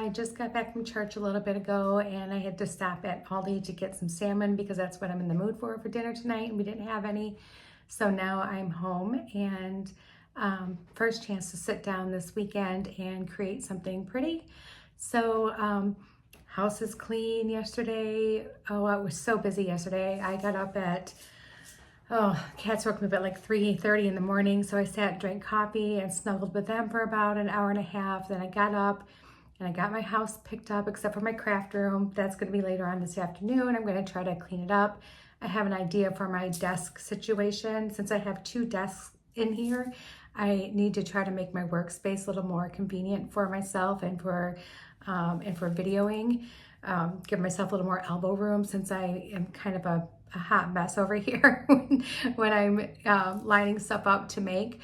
I just got back from church a little bit ago, and I had to stop at Aldi to get some salmon because that's what I'm in the mood for dinner tonight, and we didn't have any. So now I'm home, and first chance to sit down this weekend and create something pretty. So house is clean yesterday. Oh, I was so busy yesterday. I got up at cats woke me up at like 3:30 in the morning, so I sat and drank coffee and snuggled with them for about an hour and a half. Then I got up and I got my house picked up, except for my craft room. That's going to be later on this afternoon. I'm going to try to clean it up. I have an idea for my desk situation. Since I have two desks in here, I need to try to make my workspace a little more convenient for myself and for videoing. Give myself a little more elbow room, since I am kind of a hot mess over here when I'm lining stuff up to make.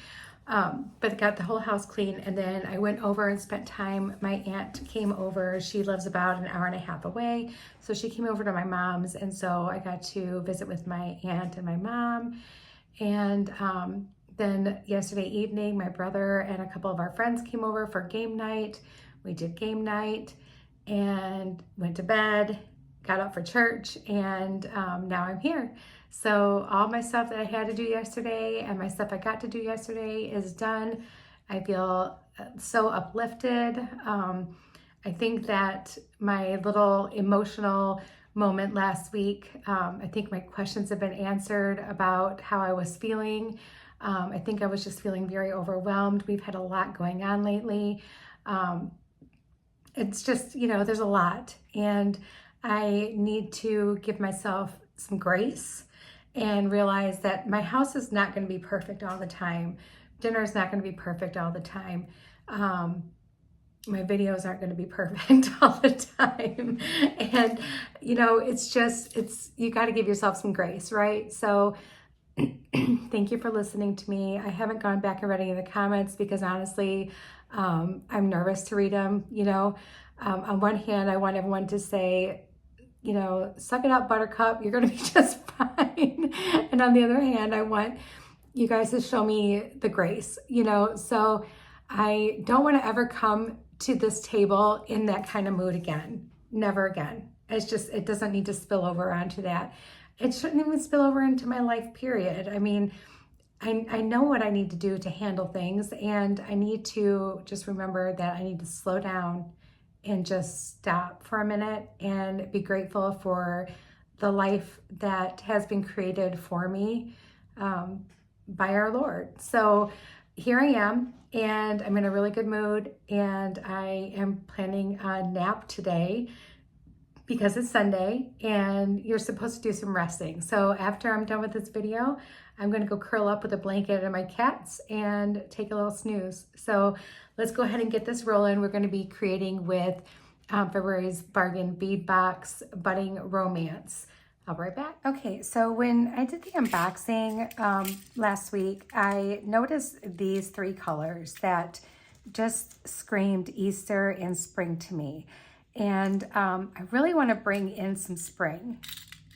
But got the whole house clean, and then I went over and spent time. My aunt came over. She lives about an hour and a half away, so she came over to my mom's, and so I got to visit with my aunt and my mom. And then yesterday evening, my brother and a couple of our friends came over for game night. We did game night and went to bed, got up for church, and now I'm here. So all my stuff that I had to do yesterday and my stuff I got to do yesterday is done. I feel so uplifted. I think that my little emotional moment last week, I think my questions have been answered about how I was feeling. I think I was just feeling very overwhelmed. We've had a lot going on lately. It's just, there's a lot, and I need to give myself some grace and realize that my house is not going to be perfect all the time. Dinner is not going to be perfect all the time. My videos aren't going to be perfect all the time. And, you got to give yourself some grace, right? So thank you for listening to me. I haven't gone back and read any of the comments because honestly, I'm nervous to read them. On one hand, I want everyone to say, suck it up, Buttercup, you're going to be just fine. And on the other hand, I want you guys to show me the grace, so I don't want to ever come to this table in that kind of mood again. Never again. It doesn't need to spill over onto that. It shouldn't even spill over into my life, period. I mean, I know what I need to do to handle things, and I need to just remember that I need to slow down and just stop for a minute and be grateful for the life that has been created for me by our Lord. So here I am, and I'm in a really good mood, and I am planning a nap today because it's Sunday and you're supposed to do some resting. So after I'm done with this video, I'm going to go curl up with a blanket and my cats and take a little snooze. So let's go ahead and get this rolling. We're going to be creating with February's Bargain Bead Box Budding Romance. I'll be right back. Okay, so when I did the unboxing last week, I noticed these three colors that just screamed Easter and spring to me. And I really want to bring in some spring.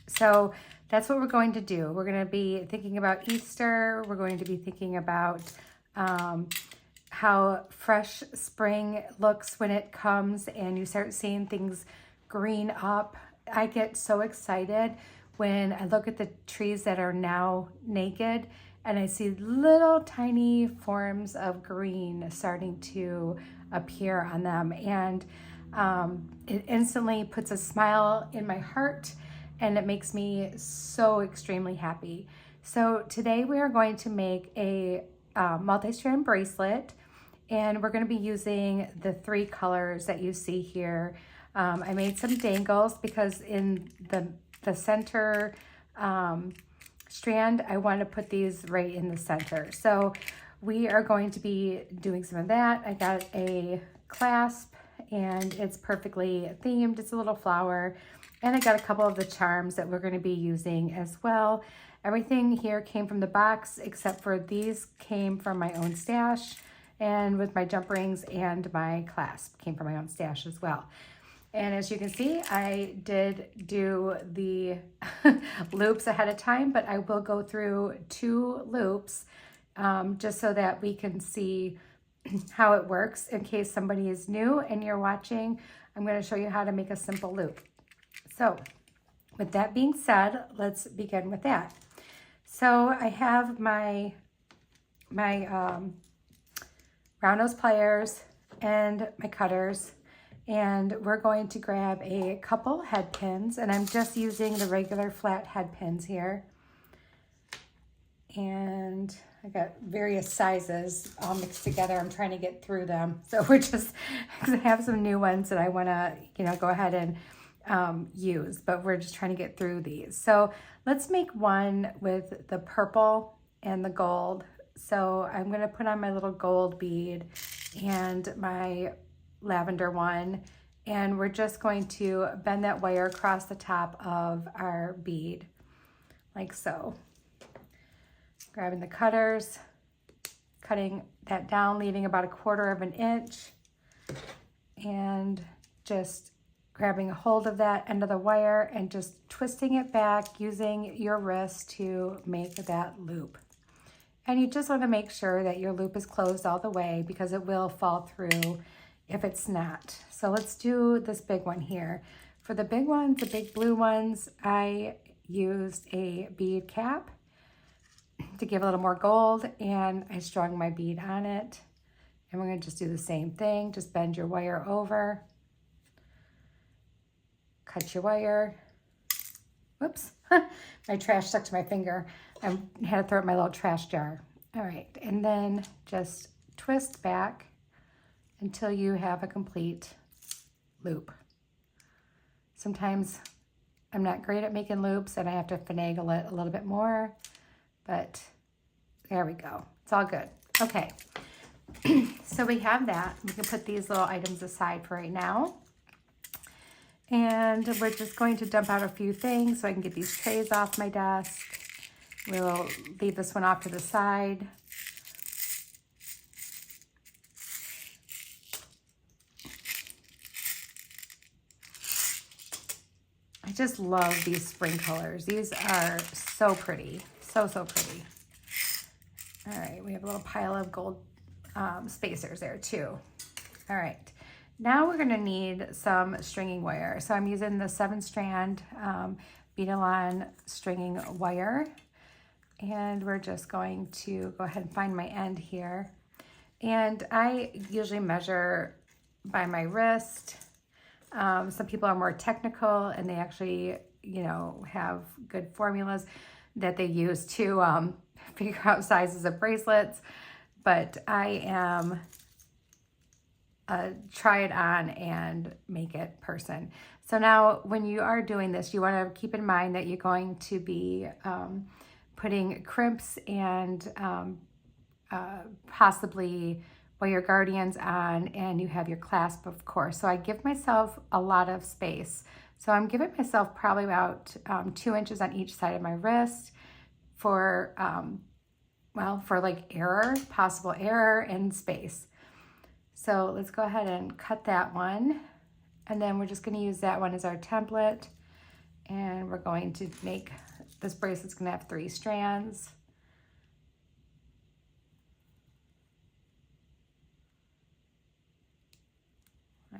So that's what we're going to do. We're going to be thinking about Easter. We're going to be thinking about how fresh spring looks when it comes and you start seeing things green up. I get so excited when I look at the trees that are now naked and I see little tiny forms of green starting to appear on them. And it instantly puts a smile in my heart, and it makes me so extremely happy. So today we are going to make a multi-strand bracelet, and we're going to be using the three colors that you see here. I made some dangles because in the center strand, I want to put these right in the center. So we are going to be doing some of that. I got a clasp, and it's perfectly themed. It's a little flower. And I got a couple of the charms that we're going to be using as well. Everything here came from the box, except for these came from my own stash. And with my jump rings and my clasp came from my own stash as well. And as you can see, I did do the loops ahead of time, but I will go through 2 loops just so that we can see how it works in case somebody is new and you're watching. I'm going to show you how to make a simple loop. So with that being said, let's begin with that. So I have my round nose pliers and my cutters, and we're going to grab a couple head pins, and I'm just using the regular flat head pins here. And I got various sizes all mixed together. I'm trying to get through them. So we're just, because I have some new ones that I want to, go ahead and use, but we're just trying to get through these. So let's make one with the purple and the gold. So I'm going to put on my little gold bead and my lavender one, and we're just going to bend that wire across the top of our bead, like so. Grabbing the cutters, cutting that down, leaving about 1/4 of an inch, and just grabbing a hold of that end of the wire and just twisting it back using your wrist to make that loop. And you just want to make sure that your loop is closed all the way, because it will fall through if it's not. So let's do this big one here. For the big ones, the big blue ones, I used a bead cap to give a little more gold, and I strung my bead on it. And we're going to just do the same thing. Just bend your wire over, cut your wire. Whoops, my trash stuck to my finger. I had to throw it in my little trash jar. All right, and then just twist back until you have a complete loop. Sometimes I'm not great at making loops and I have to finagle it a little bit more, but there we go. It's all good. Okay, so we have that. We can put these little items aside for right now. And we're just going to dump out a few things so I can get these trays off my desk. We'll leave this one off to the side. I just love these spring colors. These are so pretty. So, so pretty. All right, we have a little pile of gold spacers there too. All right, now we're gonna need some stringing wire. So I'm using the 7-strand Bead-A-Lon stringing wire. And we're just going to go ahead and find my end here. And I usually measure by my wrist. Some people are more technical and they actually, have good formulas that they use to figure out sizes of bracelets. But I am a try it on and make it person. So now when you are doing this, you want to keep in mind that you're going to be putting crimps and possibly wire guardians on, and you have your clasp, of course. So I give myself a lot of space. So I'm giving myself probably about 2 inches on each side of my wrist for, for like possible error and space. So let's go ahead and cut that one. And then we're just going to use that one as our template. And we're going to make, this bracelet's going to have 3 strands.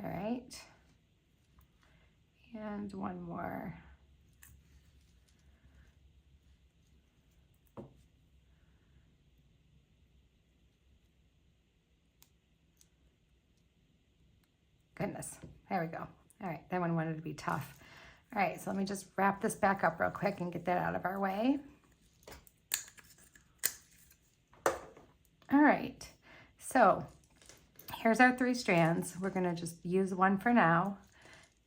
All right. And one more. Goodness, there we go. All right, that one wanted to be tough. All right, so let me just wrap this back up real quick and get that out of our way. All right, so here's our 3 strands. We're gonna just use one for now.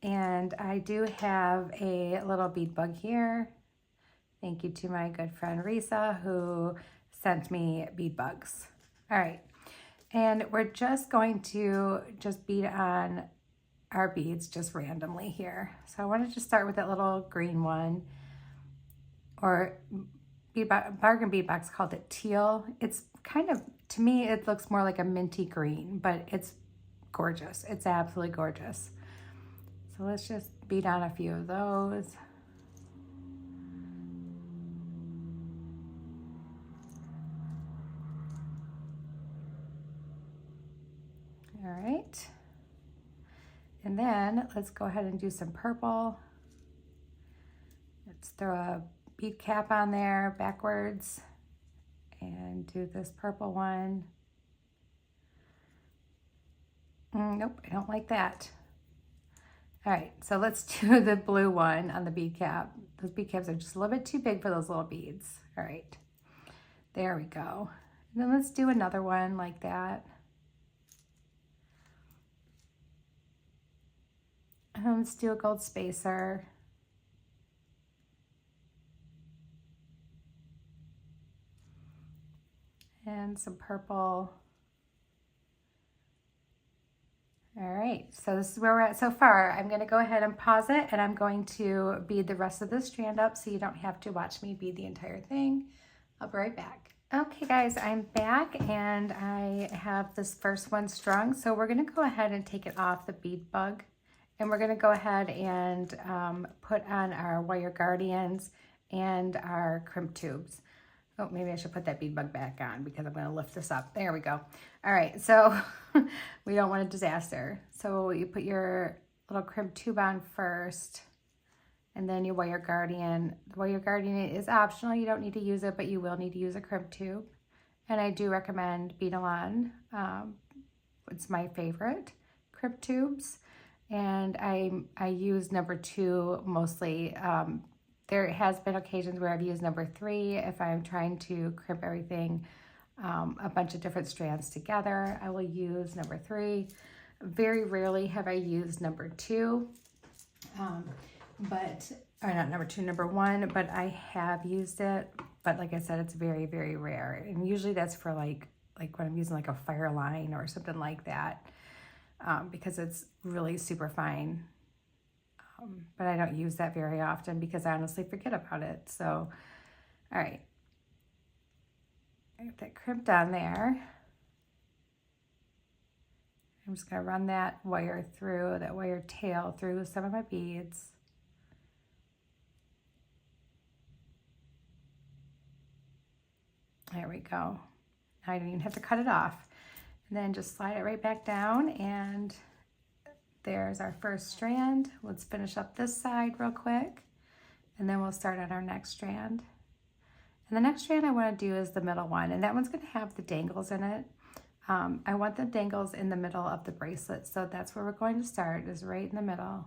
And I do have a little bead bug here. Thank you to my good friend Risa, who sent me bead bugs. All right, and we're just going to bead on our beads just randomly here. So I wanted to start with that little green one, or Bargain Bead Box called it teal. It's kind of, to me, it looks more like a minty green, but it's gorgeous. It's absolutely gorgeous. So let's just bead on a few of those. right. And then let's go ahead and do some purple. Let's throw a bead cap on there backwards and do this purple one. Nope, I don't like that. All right, so let's do the blue one on the bead cap. Those bead caps are just a little bit too big for those little beads. All right, there we go. And then let's do another one like that. And let's do a gold spacer. And some purple. All right, so this is where we're at so far. I'm gonna go ahead and pause it, and I'm going to bead the rest of the strand up so you don't have to watch me bead the entire thing. I'll be right back. Okay guys, I'm back and I have this first one strung. So we're gonna go ahead and take it off the bead bug, and we're gonna go ahead and put on our wire guardians and our crimp tubes. Oh, maybe I should put that bead bug back on because I'm gonna lift this up. There we go. All right, so we don't want a disaster. So you put your little crimp tube on first, and then your wire guardian. The wire guardian is optional. You don't need to use it, but you will need to use a crimp tube. And I do recommend Bead-A-Lon. It's my favorite crimp tubes. And I use number 2 mostly. There has been occasions where I've used number 3 if I'm trying to crimp everything, a bunch of different strands together. I will use number 3. Very rarely have I used number 2, or not number 2, number 1, but I have used it. But like I said, it's very, very rare. And usually that's for like when I'm using like a fire line or something like that, because it's really super fine. But I don't use that very often because I honestly forget about it. So, all right. I got that crimped on there. I'm just gonna run that wire tail through some of my beads. There we go. Now I don't even have to cut it off. And then just slide it right back down, and there's our first strand. Let's finish up this side real quick, and then we'll start on our next strand. And the next strand I want to do is the middle one, and that one's going to have the dangles in it. I want the dangles in the middle of the bracelet, so that's where we're going to start, is right in the middle.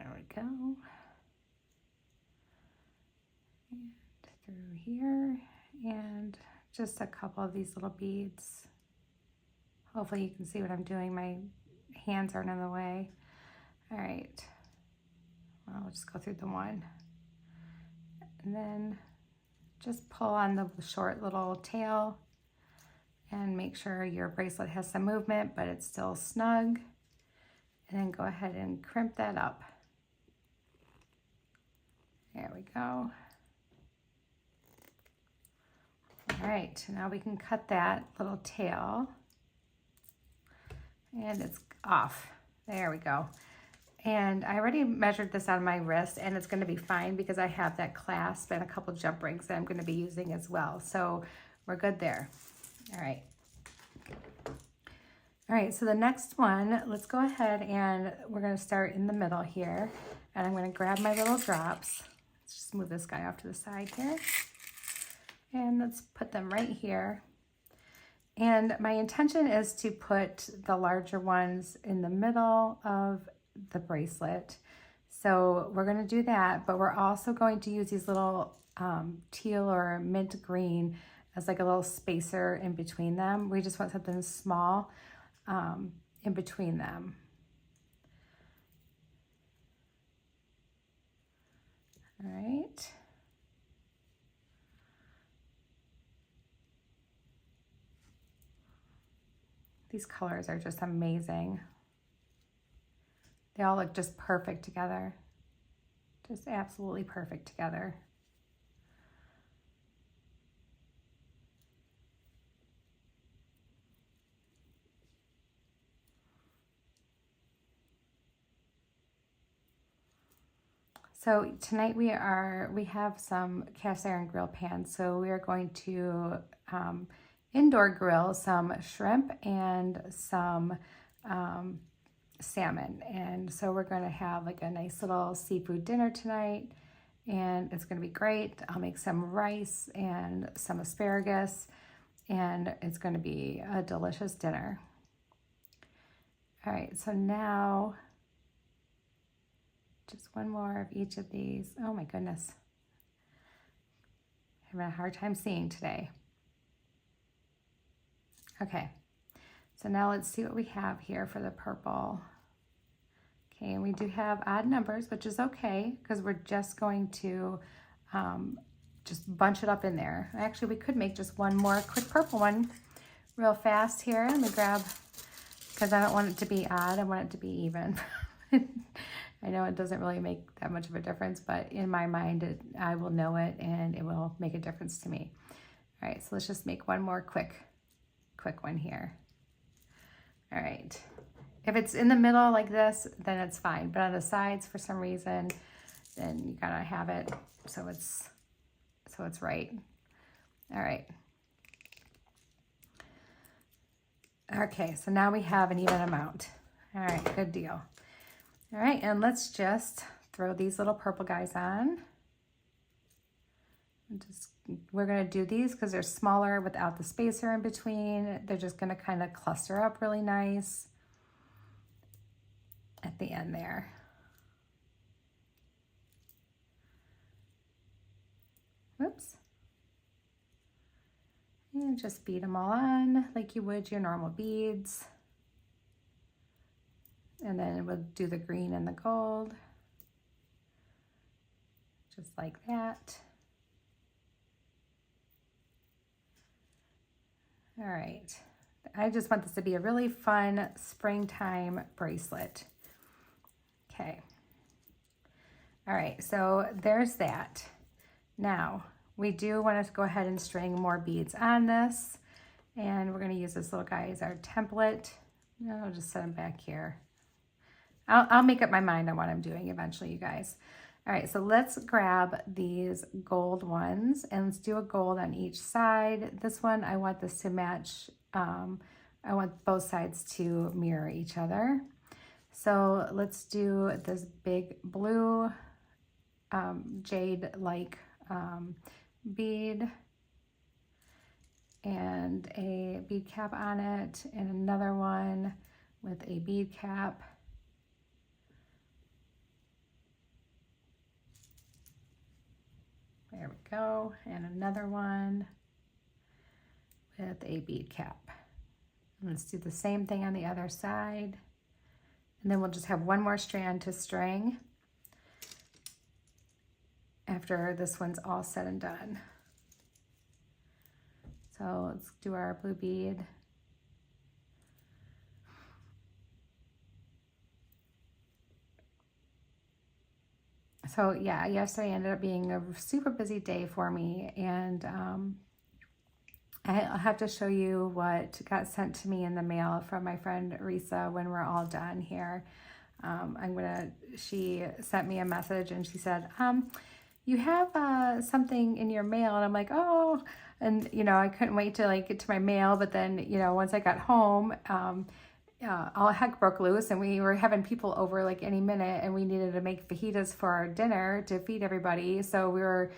There we go. And through here, and just a couple of these little beads. Hopefully you can see what I'm doing. My hands aren't in the way. All right. Well, I'll just go through the one. And then just pull on the short little tail and make sure your bracelet has some movement, but it's still snug. And then go ahead and crimp that up. There we go. All right, now we can cut that little tail, and it's off. There we go. And I already measured this on my wrist, and it's going to be fine because I have that clasp and a couple jump rings that I'm going to be using as well. So we're good there. All right. All right, so the next one, let's go ahead and we're going to start in the middle here. And I'm going to grab my little drops. Let's just move this guy off to the side here. And let's put them right here. And my intention is to put the larger ones in the middle of the bracelet. So we're going to do that, but we're also going to use these little teal or mint green as like a little spacer in between them. We just want something small in between them. All right. These colors are just amazing. They all look just perfect together. Just absolutely perfect together. So tonight we have some cast iron grill pans. So we are going to indoor grill some shrimp and some salmon. And so we're going to have like a nice little seafood dinner tonight, and it's going to be great. I'll make some rice and some asparagus, and it's going to be a delicious dinner. All right, so now just one more of each of these. Oh my goodness. I'm having a hard time seeing today. Okay, so now let's see what we have here for the purple. Okay, and we do have odd numbers, which is okay because we're just going to just bunch it up in there. Actually, we could make just one more quick purple one real fast here. Let me grab, because I don't want it to be odd, I want it to be even. I know it doesn't really make that much of a difference, but in my mind, I will know it and it will make a difference to me. All right, so let's just make one more quick one here. All right, if it's in the middle like this, then it's fine, but on the sides, for some reason, then you gotta have it so it's right. All right. Okay, so now we have an even amount. All right, good deal. All right, and let's just throw these little purple guys on. We're gonna do these because they're smaller without the spacer in between. They're just gonna kind of cluster up really nice at the end there. Whoops. And just bead them all on like you would your normal beads. And then we'll do the green and the gold, just like that. All right, I just want this to be a really fun springtime bracelet. Okay, all right, so there's that. Now, we do want to go ahead and string more beads on this, and we're going to use this little guy as our template. I'll just set him back here. I'll make up my mind on what I'm doing eventually, you guys. All right, so let's grab these gold ones and let's do a gold on each side. This one, I want this to match, I want both sides to mirror each other. So let's do this big blue jade-like bead and a bead cap on it, and another one with a bead cap. There we go, and another one with a bead cap. And let's do the same thing on the other side. And then we'll just have one more strand to string after this one's all said and done. So let's do our blue bead. So yeah, yesterday ended up being a super busy day for me, and I'll have to show you what got sent to me in the mail from my friend Risa when we're all done here. She sent me a message and she said, you have something in your mail, and I'm like, oh, and you know, I couldn't wait to like get to my mail, but then, you know, once I got home, all heck broke loose, and we were having people over like any minute, and we needed to make fajitas for our dinner to feed everybody. So we were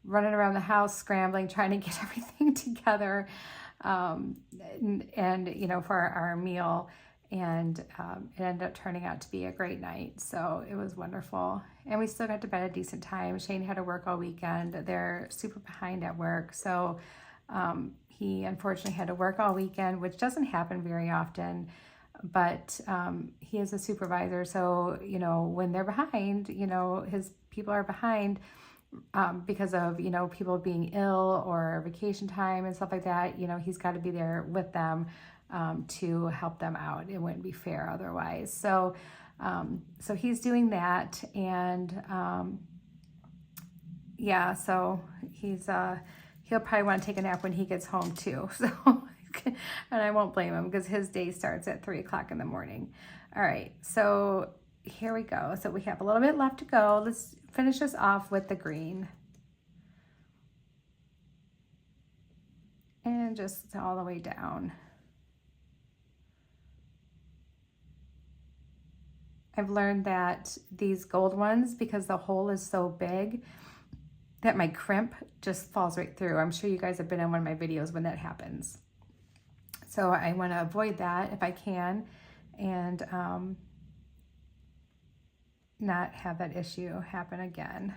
running around the house scrambling, trying to get everything together, and you know, for our meal. And it ended up turning out to be a great night. So it was wonderful. And we still got to bed at a decent time. Shane had to work all weekend. They're super behind at work. So he unfortunately had to work all weekend, which doesn't happen very often. But he is a supervisor. So, you know, when they're behind, you know, his people are behind because of, you know, people being ill or vacation time and stuff like that. You know, he's got to be there with them to help them out. It wouldn't be fair otherwise. So, so he's doing that, and yeah, so he'll probably want to take a nap when he gets home too. So, and I won't blame him because his day starts at 3 o'clock in the morning. All right, so here we go. So we have a little bit left to go. finish this off with the green. And just all the way down. I've learned that these gold ones, because the hole is so big, that my crimp just falls right through. I'm sure you guys have been in one of my videos when that happens. So I want to avoid that if I can, and not have that issue happen again.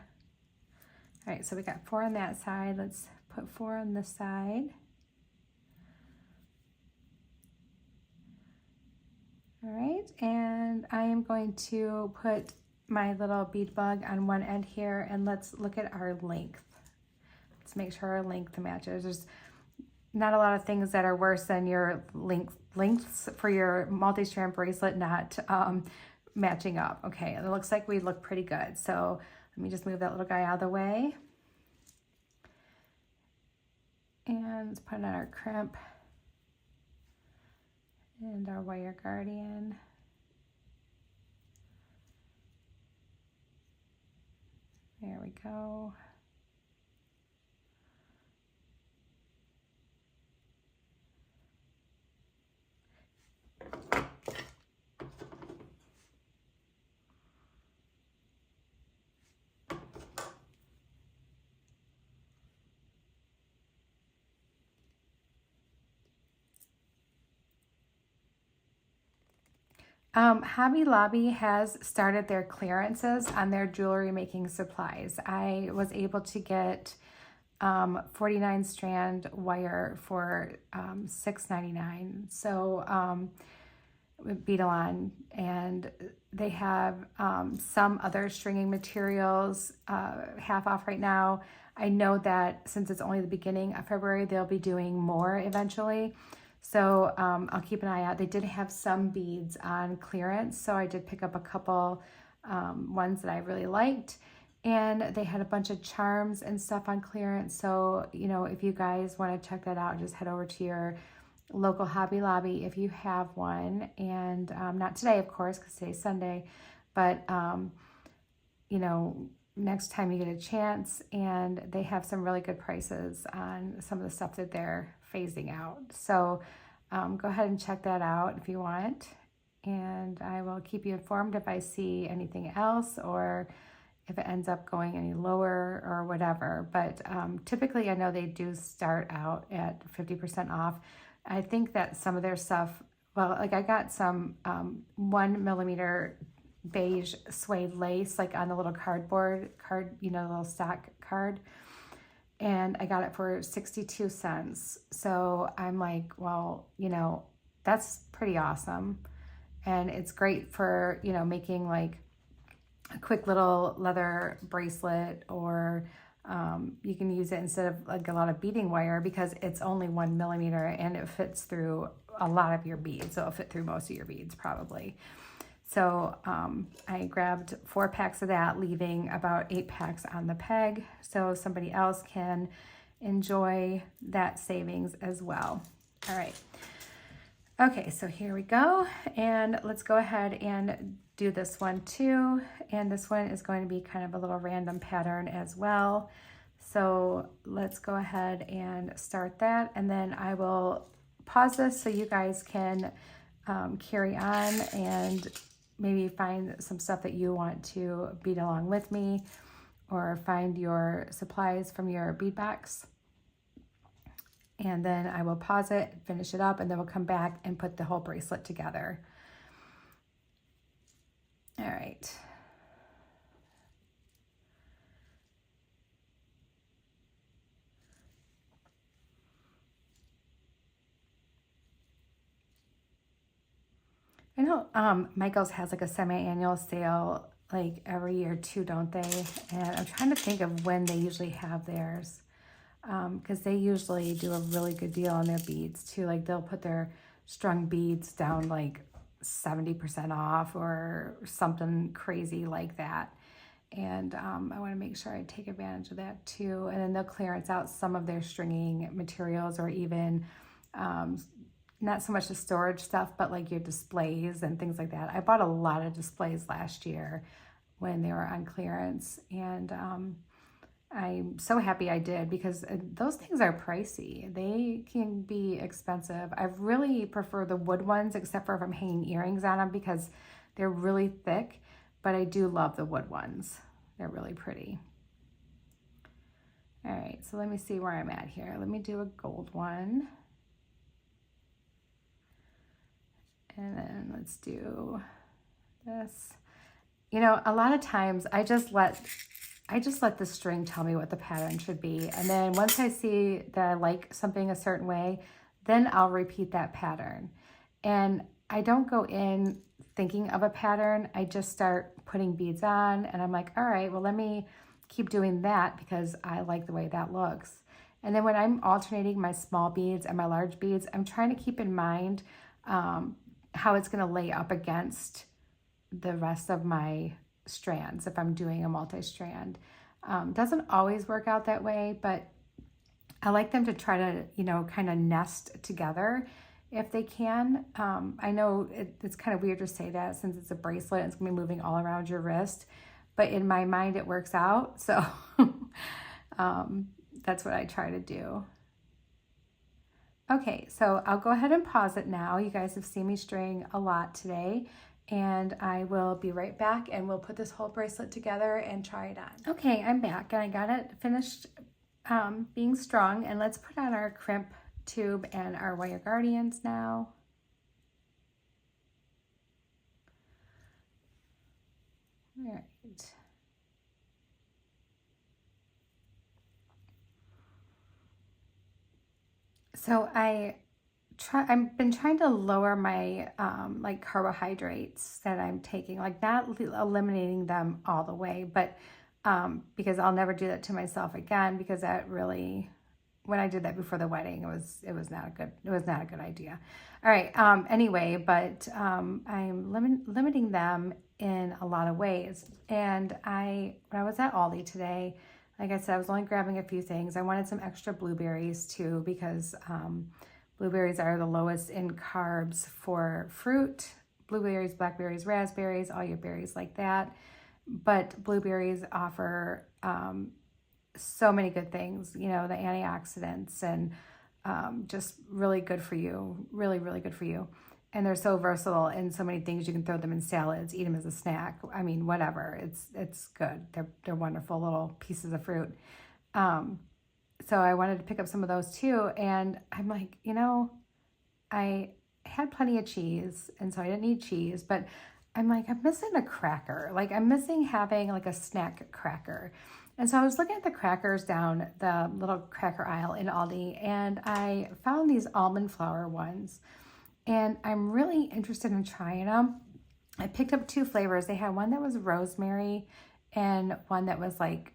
All right, so we got 4 on that side. Let's put 4 on this side. All right, and I am going to put my little bead bug on one end here, and let's look at our length. Let's make sure our length matches. There's not a lot of things that are worse than your lengths for your multi-strand bracelet not matching up. Okay, it looks like we look pretty good. So let me just move that little guy out of the way. And let's put it on our crimp and our wire guardian. There we go. Hobby Lobby has started their clearances on their jewelry making supplies. I was able to get 49 strand wire for $6.99. So with Bead on, and they have some other stringing materials half off right now. I know that since it's only the beginning of February, they'll be doing more eventually. So I'll keep an eye out. They did have some beads on clearance, so I did pick up a couple ones that I really liked. And they had a bunch of charms and stuff on clearance. So, you know, if you guys want to check that out, just head over to your local Hobby Lobby if you have one. And not today, of course, because today's Sunday, but, you know, next time you get a chance. And they have some really good prices on some of the stuff that they're phasing out. So go ahead and check that out if you want. And I will keep you informed if I see anything else or if it ends up going any lower or whatever. But typically I know they do start out at 50% off. I think that some of their stuff, well, like I got some 1mm beige suede lace, like on the little card, you know, the little stock card. And I got it for 62 cents. So I'm like, well, you know, that's pretty awesome. And it's great for, you know, making like a quick little leather bracelet, or you can use it instead of like a lot of beading wire, because it's only 1mm and it fits through a lot of your beads. So it'll fit through most of your beads probably. So I grabbed 4 packs of that, leaving about 8 packs on the peg, so somebody else can enjoy that savings as well. All right. Okay, so here we go. And let's go ahead and do this one too. And this one is going to be kind of a little random pattern as well. So let's go ahead and start that. And then I will pause this so you guys can carry on and maybe find some stuff that you want to bead along with me, or find your supplies from your bead box. And then I will pause it, finish it up, and then we'll come back and put the whole bracelet together. All right. I know Michael's has like a semi-annual sale like every year too, don't they? And I'm trying to think of when they usually have theirs, because they usually do a really good deal on their beads too. Like they'll put their strung beads down like 70% off or something crazy like that. And I want to make sure I take advantage of that too. And then they'll clearance out some of their stringing materials, or even not so much the storage stuff, but like your displays and things like that. I bought a lot of displays last year when they were on clearance. And I'm so happy I did, because those things are pricey. They can be expensive. I really prefer the wood ones, except for if I'm hanging earrings on them, because they're really thick, but I do love the wood ones. They're really pretty. All right, so let me see where I'm at here. Let me do a gold one. And then let's do this. You know, a lot of times I just let the string tell me what the pattern should be. And then once I see that I like something a certain way, then I'll repeat that pattern. And I don't go in thinking of a pattern. I just start putting beads on, and I'm like, all right, well, let me keep doing that because I like the way that looks. And then when I'm alternating my small beads and my large beads, I'm trying to keep in mind how it's going to lay up against the rest of my strands if I'm doing a multi-strand. Doesn't always work out that way, but I like them to try to, you know, kind of nest together if they can. I know it's kind of weird to say that since it's a bracelet, it's gonna be moving all around your wrist, but in my mind it works out. So that's what I try to do. Okay, so I'll go ahead and pause it now. You guys have seen me string a lot today, and I will be right back, and we'll put this whole bracelet together and try it on. Okay, I'm back, and I got it finished being strung, and let's put on our crimp tube and our wire guardians now. All right. So I've been trying to lower my like carbohydrates that I'm taking, like not eliminating them all the way, but because I'll never do that to myself again, because that really, when I did that before the wedding, it was not a good idea. All right. Anyway, but I'm limiting them in a lot of ways. And when I was at Aldi today, like I said, I was only grabbing a few things. I wanted some extra blueberries too, because blueberries are the lowest in carbs for fruit. Blueberries, blackberries, raspberries, all your berries like that. But blueberries offer so many good things, you know, the antioxidants, and just really good for you, really, really good for you. And they're so versatile in so many things. You can throw them in salads, eat them as a snack. I mean, whatever, it's good. They're wonderful little pieces of fruit. So I wanted to pick up some of those too. And I'm like, you know, I had plenty of cheese, and so I didn't need cheese, but I'm like, I'm missing a cracker. Like, I'm missing having like a snack cracker. And so I was looking at the crackers down the little cracker aisle in Aldi, and I found these almond flour ones, and I'm really interested in trying them. I picked up two flavors. They had one that was rosemary and one that was like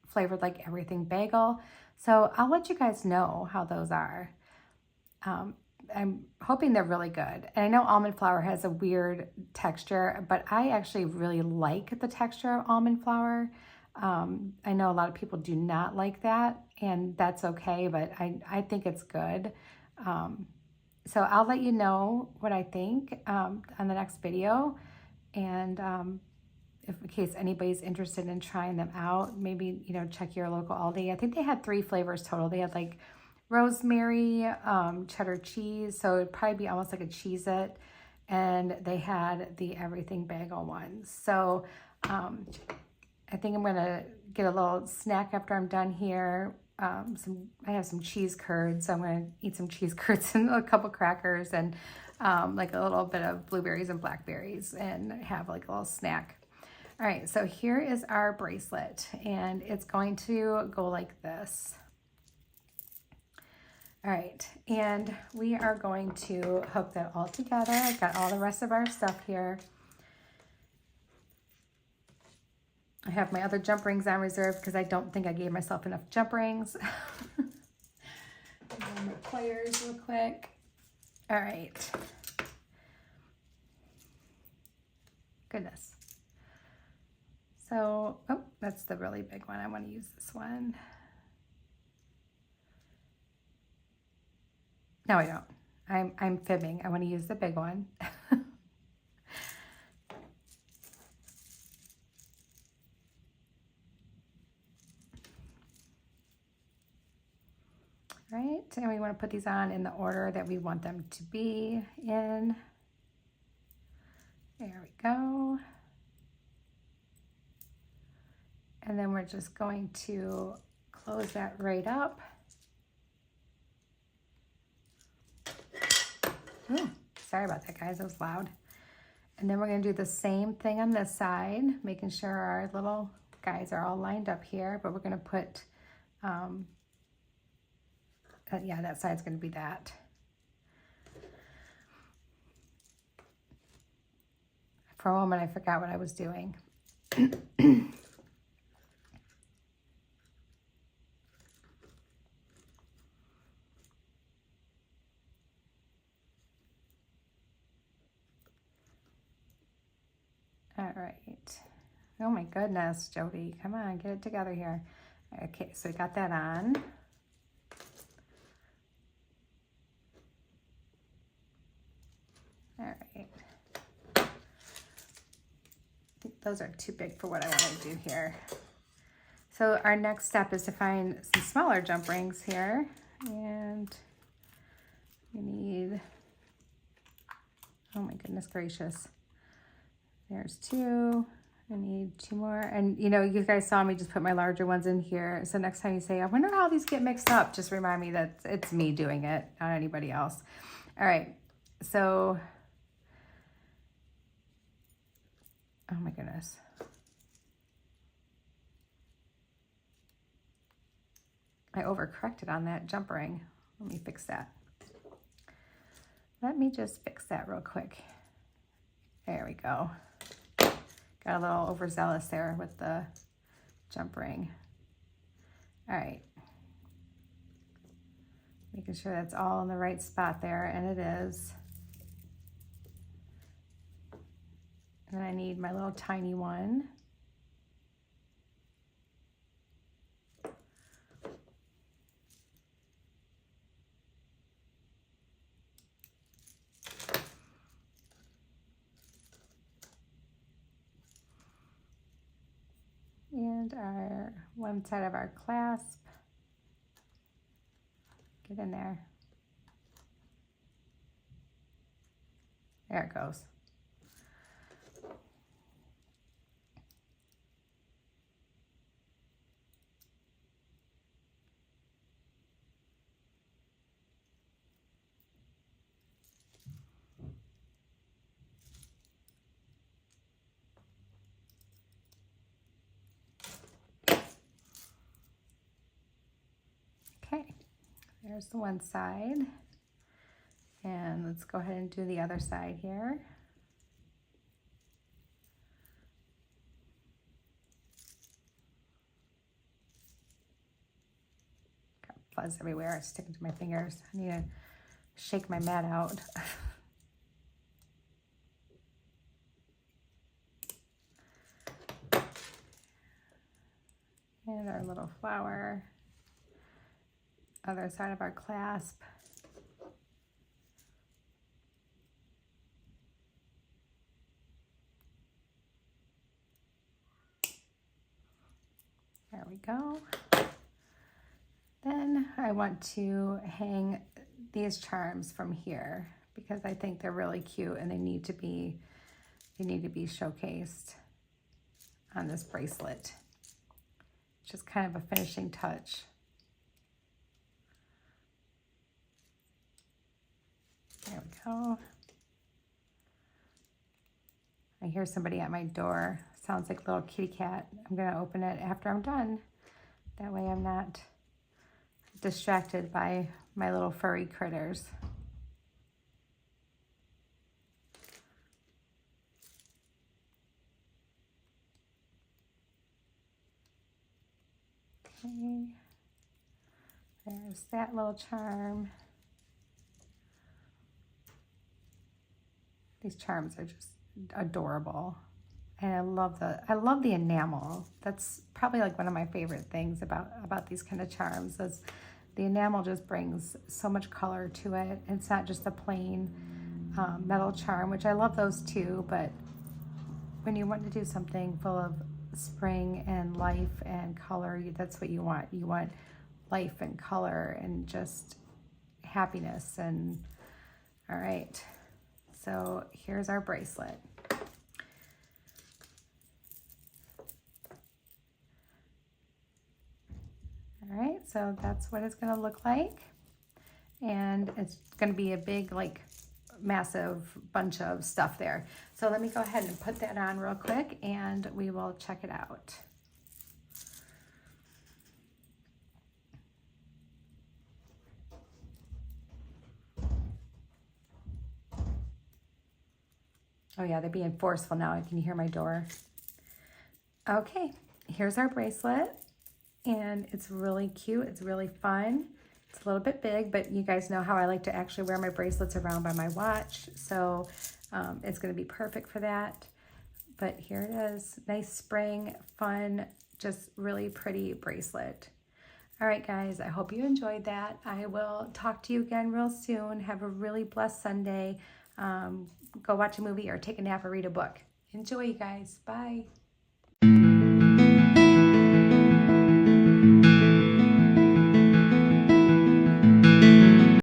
flavored like everything bagel. So I'll let you guys know how those are. I'm hoping they're really good. And I know almond flour has a weird texture, but I actually really like the texture of almond flour. I know a lot of people do not like that, and that's okay, but I think it's good. So I'll let you know what I think on the next video. And if in case anybody's interested in trying them out, maybe, you know, check your local Aldi. I think they had 3 flavors total. They had like rosemary, cheddar cheese, so it'd probably be almost like a Cheez-It, and they had the everything bagel ones. So I think I'm gonna get a little snack after I'm done here. I have some cheese curds, so I'm gonna eat some cheese curds and a couple crackers, and like a little bit of blueberries and blackberries, and have like a little snack. All right, so here is our bracelet, and it's going to go like this. All right, and we are going to hook that all together. I've got all the rest of our stuff here. I have my other jump rings on reserve because I don't think I gave myself enough jump rings. And my pliers real quick. All right. Goodness. So, oh, that's the really big one. I want to use this one. No, I don't. I'm fibbing. I want to use the big one. Right, and we want to put these on in the order that we want them to be in. There we go. And then we're just going to close that right up. Ooh, sorry about that, guys, that was loud. And then we're going to do the same thing on this side, making sure our little guys are all lined up here, but we're going to put, yeah, that side's going to be that. For a moment, I forgot what I was doing. All right. Oh my goodness, Jody, come on, get it together here. Okay, so we got that on. All right. I think those are too big for what I want to do here. So our next step is to find some smaller jump rings here. And we need, oh my goodness gracious. There's two. I need two more. And you know, you guys saw me just put my larger ones in here. So next time you say, I wonder how these get mixed up, just remind me that it's me doing it, not anybody else. All right, so, oh my goodness. I overcorrected on that jump ring. Let me fix that. Let me just fix that real quick. There we go. Got a little overzealous there with the jump ring. All right. Making sure that's all in the right spot there, and it is. And I need my little tiny one. And our one side of our clasp. Get in there. There it goes. Okay, there's the one side. And let's go ahead and do the other side here. Got fuzz everywhere, it's sticking to my fingers. I need to shake my mat out. And our little flower. Other side of our clasp. There we go. Then I want to hang these charms from here because I think they're really cute and they need to be showcased on this bracelet. Just kind of a finishing touch. There we go. I hear somebody at my door. Sounds like a little kitty cat. I'm gonna open it after I'm done. That way I'm not distracted by my little furry critters. Okay. There's that little charm. These charms are just adorable. And I love the enamel. That's probably like one of my favorite things about these kind of charms is the enamel just brings so much color to it. It's not just a plain metal charm, which I love those too, but when you want to do something full of spring and life and color, that's what you want. You want life and color and just happiness. And all right, so here's our bracelet. All right, so that's what it's going to look like. And it's going to be a big, like, massive bunch of stuff there. So let me go ahead and put that on real quick and we will check it out. Oh yeah, they're being forceful now. Can you hear my door? Okay, here's our bracelet. And it's really cute. It's really fun. It's a little bit big, but you guys know how I like to actually wear my bracelets around by my watch. So it's going to be perfect for that. But here it is. Nice spring, fun, just really pretty bracelet. All right, guys, I hope you enjoyed that. I will talk to you again real soon. Have a really blessed Sunday. Go watch a movie or take a nap or read a book. Enjoy, you guys. Bye.